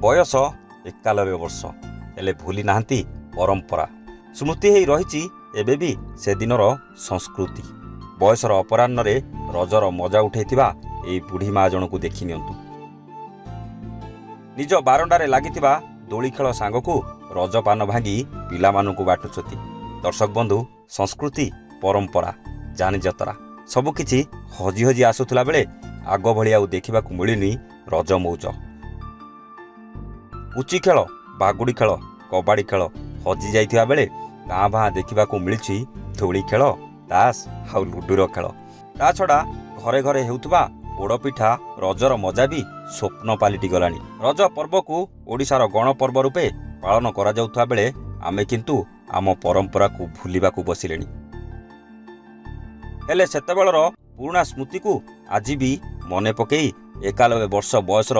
ବୟସ 91 ବର୍ଷ ହେଲେ ଭୁଲି ନାହାନ୍ତି ପରମ୍ପରା। ସ୍ମୃତି ହେଇ ରହିଛି ଏବେ ବି ସେଦିନର ସଂସ୍କୃତି। ବୟସର ଅପରାହ୍ନରେ ରଜର ମଜା ଉଠାଇଥିବା ଏହି ବୁଢ଼ୀ ମା ଜଣକୁ ଦେଖି ନିଅନ୍ତୁ। ନିଜ ବାରଣ୍ଡାରେ ଲାଗିଥିବା ଦୋଳି ଖେଳ ସାଙ୍ଗକୁ ରଜପାନ ଭାଙ୍ଗି ପିଲାମାନଙ୍କୁ ବାଟୁଛନ୍ତି। ଦର୍ଶକ ବନ୍ଧୁ, ସଂସ୍କୃତି, ପରମ୍ପରା, ଯାନିଯାତ୍ରା ସବୁକିଛି ହଜି ହଜି ଆସୁଥିଲା ବେଳେ ଆଗ ଭଳି ଆଉ ଦେଖିବାକୁ ମିଳିନି ରଜ ମଉଜ। ପୁଚି ଖେଳ, ବାଗୁଡ଼ି ଖେଳ, କବାଡ଼ି ଖେଳ ହଜି ଯାଇଥିବା ବେଳେ ଗାଁ ଭାଁ ଦେଖିବାକୁ ମିଳିଛି ଦୋଳି ଖେଳ, ତାସ ଆଉ ଲୁଡୁର ଖେଳ। ତା ଛଡ଼ା ଘରେ ଘରେ ହେଉଥିବା ପୋଡ଼ପିଠା ରଜର ମଜା ବି ସ୍ୱପ୍ନ ପାଲିଟି ଗଲାଣି। ରଜ ପର୍ବକୁ ଓଡ଼ିଶାର ଗଣପର୍ବ ରୂପେ ପାଳନ କରାଯାଉଥିବା ବେଳେ ଆମେ କିନ୍ତୁ ଆମ ପରମ୍ପରାକୁ ଭୁଲିବାକୁ ବସିଲେଣି। ହେଲେ ସେତେବେଳର ପୁରୁଣା ସ୍ମୃତିକୁ ଆଜି ବି ମନେ ପକାଇ 91 ବର୍ଷ ବୟସର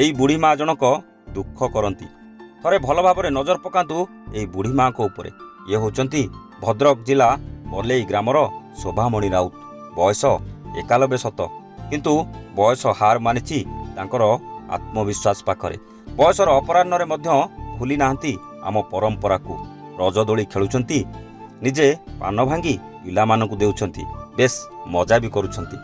ଏହି ବୁଢ଼ୀ ମା ଜଣକ ଦୁଃଖ କରନ୍ତି। ଥରେ ଭଲ ଭାବରେ ନଜର ପକାନ୍ତୁ ଏହି ବୁଢ଼ୀ ମାଙ୍କ ଉପରେ। ଇଏ ହେଉଛନ୍ତି ଭଦ୍ରକ ଜିଲ୍ଲା ବଲେଇ ଗ୍ରାମର ଶୋଭାମଣି ରାଉତ। ବୟସ 91 ସତ, କିନ୍ତୁ ବୟସ ହାର ମାନିଛି ତାଙ୍କର ଆତ୍ମବିଶ୍ୱାସ ପାଖରେ। ବୟସର ଅପରାହ୍ନରେ ମଧ୍ୟ ଭୁଲି ନାହାନ୍ତି ଆମ ପରମ୍ପରାକୁ। ରଜଦୋଳି ଖେଳୁଛନ୍ତି, ନିଜେ ପାନ ଭାଙ୍ଗି ପିଲାମାନଙ୍କୁ ଦେଉଛନ୍ତି, ବେଶ ମଜା ବି କରୁଛନ୍ତି।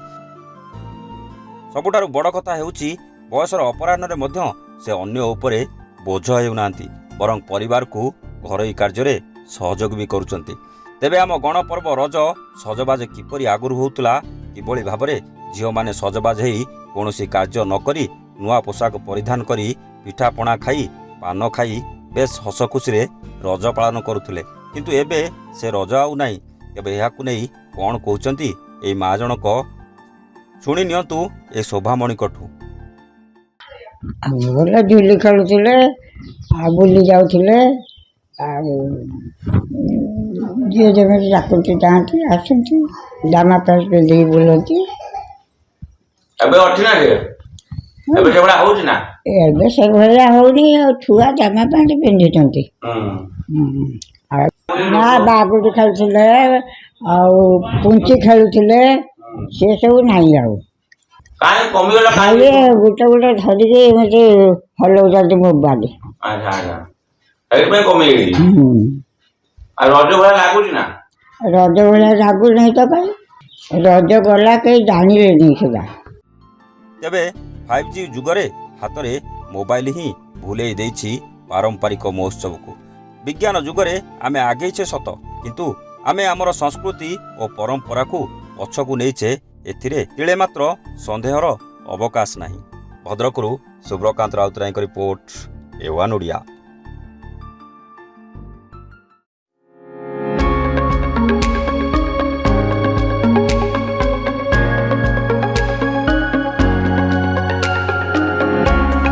ସବୁଠାରୁ ବଡ଼ କଥା ହେଉଛି ବୟସର ଅପରାହ୍ନରେ ମଧ୍ୟ ସେ ଅନ୍ୟ ଉପରେ ବୋଝ ହେଉନାହାନ୍ତି, ବରଂ ପରିବାରକୁ ଘରୋଇ କାର୍ଯ୍ୟରେ ସହଯୋଗ ବି କରୁଛନ୍ତି। ତେବେ ଆମ ଗଣପର୍ବ ରଜ ସଜବାଜ କିପରି ଆଗରୁ ହେଉଥିଲା, କିଭଳି ଭାବରେ ଝିଅମାନେ ସଜବାଜ ହେଇ କୌଣସି କାର୍ଯ୍ୟ ନ କରି ନୂଆ ପୋଷାକ ପରିଧାନ କରି ପିଠାପଣା ଖାଇ ପାନ ଖାଇ ବେଶ ହସ ଖୁସିରେ ରଜ ପାଳନ କରୁଥିଲେ, କିନ୍ତୁ ଏବେ ସେ ରଜ ଆଉ ନାହିଁ। ତେବେ ଏହାକୁ ନେଇ କ'ଣ କହୁଛନ୍ତି ଏହି ମା ଜଣକ, ଶୁଣି ନିଅନ୍ତୁ ଏ ଶୋଭାମଣିଙ୍କଠୁ। ଭଲ ଝୁଲି ଖେଳୁଥିଲେ, ଆଉ ବୁଲି ଯାଉଥିଲେ, ଆଉ ଝିଅ ଯେମିତି ଡାକୁଛି ଯାଆନ୍ତି ଆସନ୍ତି, ଜାମା ପ୍ୟାଣ୍ଟ ପିନ୍ଧିକି ବୁଲନ୍ତି। ଏବେ ଅଛି ନା ଏବେ ସେଭଳିଆ ହଉଛି ନା? ଏବେ ସେଭଳିଆ ହଉନି, ଆଉ ଛୁଆ ଜାମା ପ୍ୟାଣ୍ଟ ପିନ୍ଧୁଛନ୍ତି। ନା ବାଗୁଡ଼ି ଖେଳୁଥିଲେ, ଆଉ ପୁଞ୍ଚି ଖେଳୁଥିଲେ, ସେ ସବୁ ନାହିଁ ଆଉ। ଖାଲି ଗୋଟେ ଗୋଟେ ଧରିକି ଏମିତି ହଲଉଛନ୍ତି ମୋବାଇଲ। ରଜ ଭଳିଆ ଲାଗୁଛି ନା? ରଜ ଭଳିଆ ଲାଗୁନାହିଁ ତ କାଇଁ, ରଜ ଗଲା କେହି ଜାଣିଲେନି ସେଟା। ତେବେ 5G ଯୁଗରେ ହାତରେ ମୋବାଇଲ ହିଁ ଭୁଲେଇ ଦେଇଛି ପାରମ୍ପରିକ ମହୋତ୍ସବକୁ। ବିଜ୍ଞାନ ଯୁଗରେ ଆମେ ଆଗେଇଛେ ସତ, କିନ୍ତୁ ଆମେ ଆମର ସଂସ୍କୃତି ଓ ପରମ୍ପରାକୁ ପଛକୁ ନେଇଛେ। ଏଥିରେ ତିଳେ ମାତ୍ର ସନ୍ଦେହର ଅବକାଶ ନାହିଁ। ଭଦ୍ରକରୁ ସୁବ୍ରକାନ୍ତ ରାଉତରାୟଙ୍କ ରିପୋର୍ଟ, A1 ଓଡ଼ିଆ।